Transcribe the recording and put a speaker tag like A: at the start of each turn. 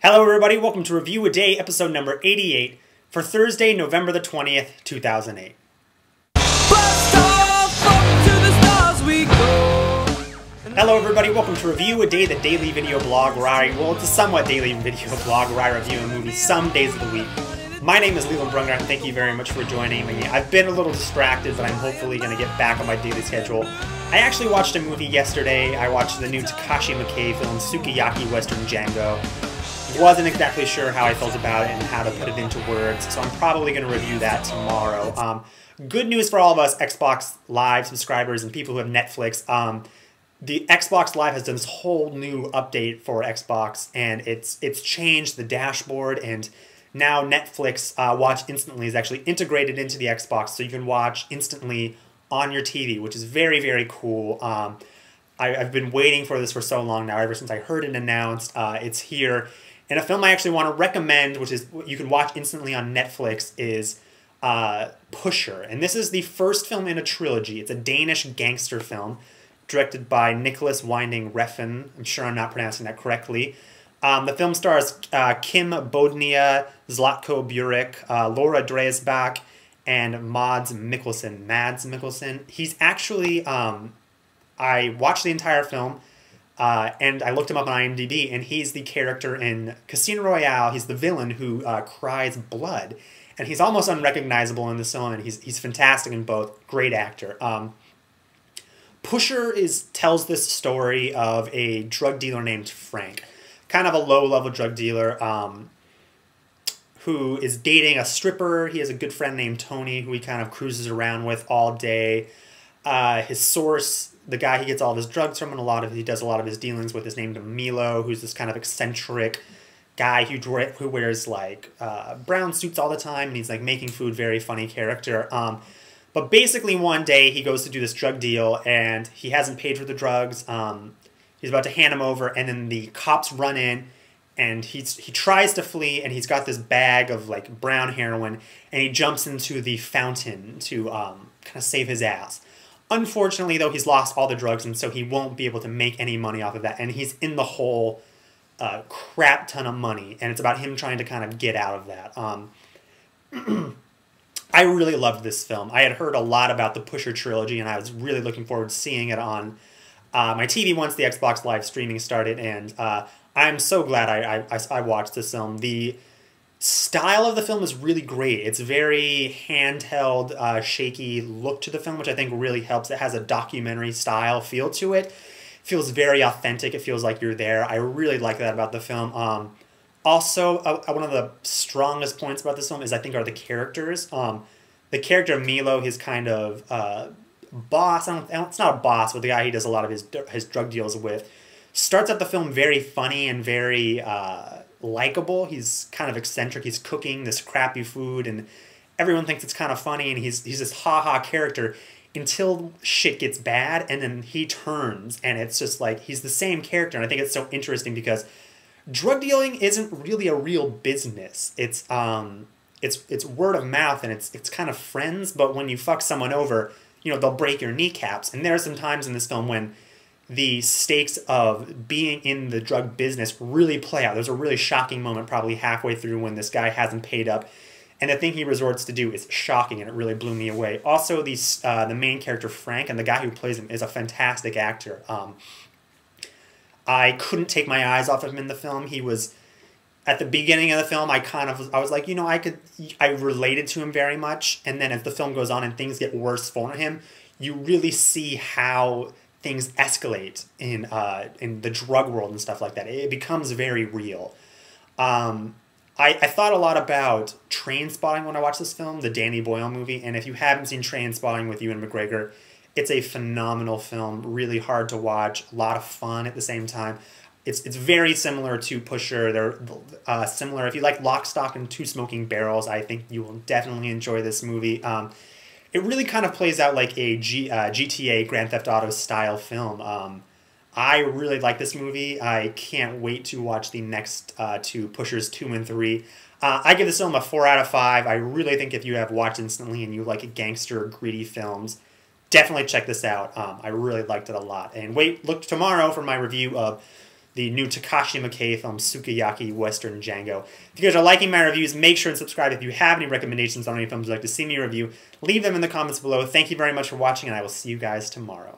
A: Hello everybody, welcome to Review a Day, episode number 88, for Thursday, November the 20th, 2008. Hello everybody, welcome to Review a Day, the daily video blog where it's a somewhat daily video blog where I review a movie some days of the week. My name is Leland Brunger, and thank you very much for joining me. I've been a little distracted, but I'm hopefully going to get back on my daily schedule. I actually watched a movie yesterday. I watched the new Takashi Miike film, Sukiyaki Western Django. Wasn't exactly sure how I felt about it and how to put it into words, so I'm probably going to review that tomorrow. Good news for all of us Xbox Live subscribers and people who have Netflix. The Xbox Live has done this whole new update for Xbox, and it's changed the dashboard, and now Netflix Watch Instantly is actually integrated into the Xbox, so you can watch instantly on your TV, which is very, very cool. I've been waiting for this for so long now, ever since I heard it announced. It's here. And a film I actually want to recommend, which is you can watch instantly on Netflix, is Pusher. And this is the first film in a trilogy. It's a Danish gangster film directed by Nicholas Winding Refn. I'm sure I'm not pronouncing that correctly. The film stars Kim Bodnia, Zlatko Burek, Laura Dreisbach, and Mads Mikkelsen. He's actually, I watched the entire film, and I looked him up on IMDb, and he's the character in Casino Royale. He's the villain who cries blood, and he's almost unrecognizable in this film, and he's fantastic in both. Great actor. Pusher tells this story of a drug dealer named Frank, kind of a low-level drug dealer who is dating a stripper. He has a good friend named Tony who he kind of cruises around with all day. His source, the guy he gets all of his drugs from, and he does a lot of his dealings with, is named Milo, who's this kind of eccentric guy who wears like brown suits all the time, and he's like making food, very funny character. But basically one day he goes to do this drug deal, and he hasn't paid for the drugs. He's about to hand him over, and then the cops run in, and he tries to flee, and he's got this bag of like brown heroin, and he jumps into the fountain to kind of save his ass. Unfortunately, though, he's lost all the drugs, and so he won't be able to make any money off of that, and he's in the hole crap ton of money, and it's about him trying to kind of get out of that. I really loved this film. I had heard a lot about the Pusher trilogy, and I was really looking forward to seeing it on my TV once the Xbox Live streaming started, and I'm so glad I watched this film. The style of the film is really great. It's very handheld, shaky look to the film, which I think really helps. It has a documentary style feel to it. It feels very authentic. It feels like you're there. I really like that about the film. Also, one of the strongest points about this film are the characters. The character of Milo, his kind of boss, it's not a boss, but the guy he does a lot of his drug deals with, starts out the film very funny and very likable. He's kind of eccentric. He's cooking this crappy food, and everyone thinks it's kind of funny, and he's this ha-ha character until shit gets bad, and then he turns, and it's just like he's the same character. And I think it's so interesting because drug dealing isn't really a real business. It's word of mouth, and it's kind of friends, but when you fuck someone over, you know, they'll break your kneecaps. And there are some times in this film when the stakes of being in the drug business really play out. There's a really shocking moment probably halfway through when this guy hasn't paid up, and the thing he resorts to do is shocking, and it really blew me away. Also, the main character, Frank, and the guy who plays him is a fantastic actor. I couldn't take my eyes off of him in the film. He was, at the beginning of the film, I was like, you know, I related to him very much, and then as the film goes on and things get worse for him, you really see how things escalate in the drug world and stuff like that. It becomes very real. I thought a lot about Trainspotting when I watched this film, the Danny Boyle movie, and if you haven't seen Trainspotting with Ewan McGregor, it's a phenomenal film, really hard to watch, a lot of fun at the same time. It's very similar to Pusher. They're similar. If you like Lock, Stock, and Two Smoking Barrels, I think you will definitely enjoy this movie. It really kind of plays out like a GTA Grand Theft Auto style film. I really like this movie. I can't wait to watch the next two, Pushers 2 and 3. I give this film a 4 out of 5. I really think if you have watched Instantly and you like gangster, greedy films, definitely check this out. I really liked it a lot. And look tomorrow for my review of the new Takashi Miike film, Sukiyaki Western Django. If you guys are liking my reviews, make sure and subscribe. If you have any recommendations on any films you'd like to see me review, leave them in the comments below. Thank you very much for watching, and I will see you guys tomorrow.